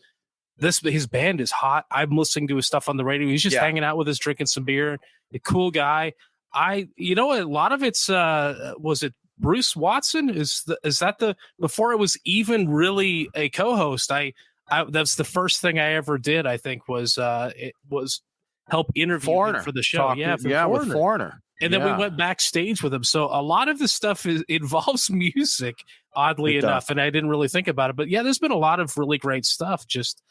his band is hot. I'm listening to his stuff on the radio. He's just hanging out with us, drinking some beer. A cool guy. A lot of it's was it Bruce Watson? Is that before I was even really a co-host? That's the first thing I ever did. I think was help interview him for the show. With Foreigner. And then we went backstage with him. So a lot of the stuff involves music, oddly enough, and I didn't really think about it. But yeah, there's been a lot of really great stuff. Just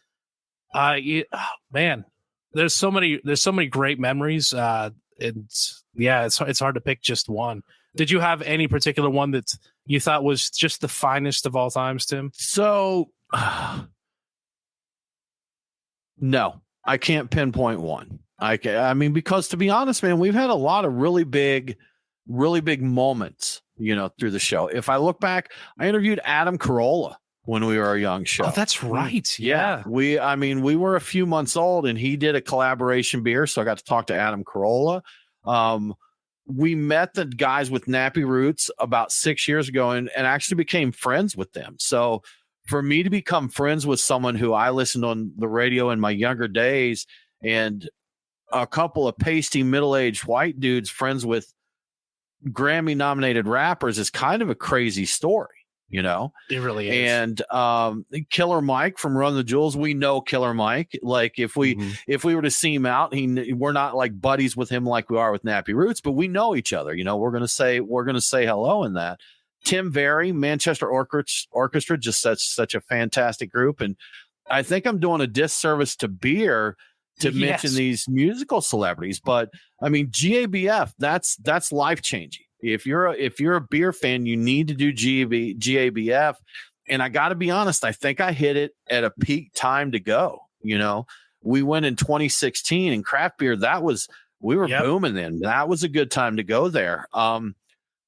man, there's so many great memories. It's hard to pick just one. Did you have any particular one that you thought was just the finest of all times, Tim? So, no, I can't pinpoint one. I mean, because to be honest, man, we've had a lot of really big moments, through the show. If I look back, I interviewed Adam Carolla when we were a young show. Oh, that's right. Yeah. We were a few months old, and he did a collaboration beer, so I got to talk to Adam Carolla. We met the guys with Nappy Roots about 6 years ago and actually became friends with them. So for me to become friends with someone who I listened on the radio in my younger days, and a couple of pasty middle-aged white dudes friends with Grammy nominated rappers, is kind of a crazy story. It really is. And Killer Mike from Run the Jewels, we know Killer Mike. Like if we were to see him out, we're not like buddies with him like we are with Nappy Roots, but we know each other. We're gonna say hello in that. Tim Very, Manchester Orchestra, just such a fantastic group, and I think I'm doing a disservice to beer to mention these musical celebrities, but I mean GABF, that's life changing. If you're a beer fan, you need to do GABF. And I got to be honest, I think I hit it at a peak time to go. We went in 2016 and craft beer. We were booming then. That was a good time to go there.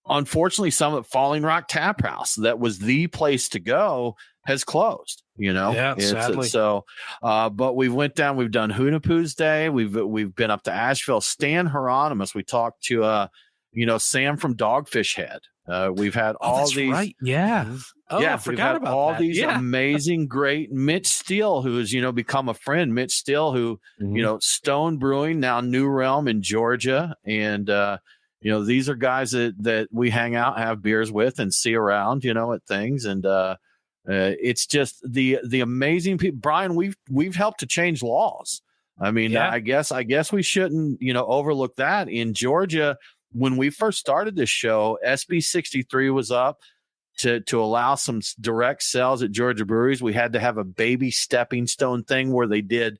Unfortunately, some of Falling Rock Tap House, that was the place to go, has closed. Sadly. So, but we went down. We've done Hoonapoo's Day. We've been up to Asheville. Stan Hieronymus. We talked to Sam from Dogfish Head. We've had all these. Right. Yeah. Oh, I forgot about all these amazing, great Mitch Steele, who has, become a friend. Mitch Steele, who, Stone Brewing, now New Realm in Georgia. And, these are guys that we hang out, have beers with and see around, at things. And, it's just the amazing people. Brian, we've helped to change laws. I mean, I guess we shouldn't, overlook that. In Georgia, when we first started this show, SB 63 was up to allow some direct sales at Georgia breweries. We had to have a baby stepping stone thing where they did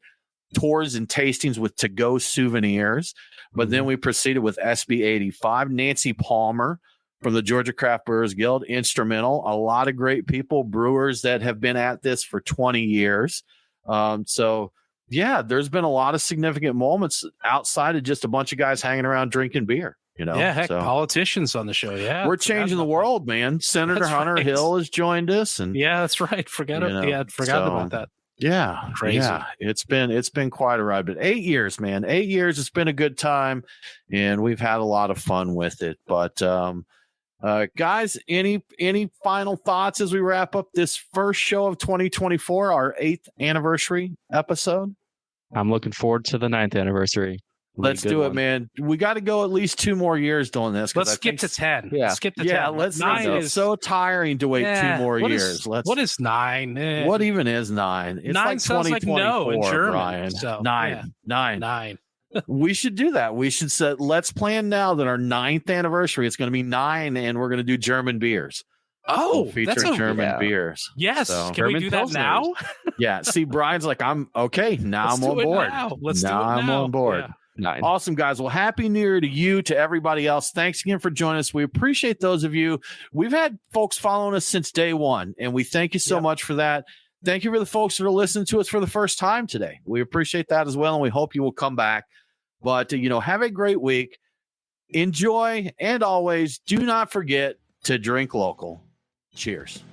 tours and tastings with to-go souvenirs. But then we proceeded with SB 85. Nancy Palmer from the Georgia Craft Brewers Guild, instrumental. A lot of great people, brewers that have been at this for 20 years. So there's been a lot of significant moments outside of just a bunch of guys hanging around drinking beer. Politicians on the show. Yeah, we're changing the world, man. Senator Hunter Hill has joined us, and that's right. Forgot about that. Yeah, crazy. Yeah, it's been quite a ride. But 8 years, man, 8 years. It's been a good time, and we've had a lot of fun with it. But guys, any final thoughts as we wrap up this first show of 2024, our 8th anniversary episode? I'm looking forward to the 9th anniversary. Let's do it, man. We got to go at least 2 more years doing this. Let's skip to 10. Yeah. Skip to 10. Yeah, let's. 9 is so tiring to wait 2 more years. What is 9? What even is 9? It's 9 like sounds like no in German. Brian. So, 9. We should do that. We should say, let's plan now that our 9th anniversary, it's going to be 9, and we're going to do German beers. Oh, feature German beers. Yes. So, can German we do that Pilsners. Now? Yeah. See, Brian's like, I'm okay. Now I'm on board. I'm on board. Yeah. 9. Awesome, guys. Well, happy New Year to you, to everybody else. Thanks again for joining us. We appreciate those of you. We've had folks following us since day one, and we thank you so much for that. Thank you for the folks that are listening to us for the first time today. We appreciate that as well, and we hope you will come back. But, have a great week. Enjoy, and always do not forget to drink local. Cheers.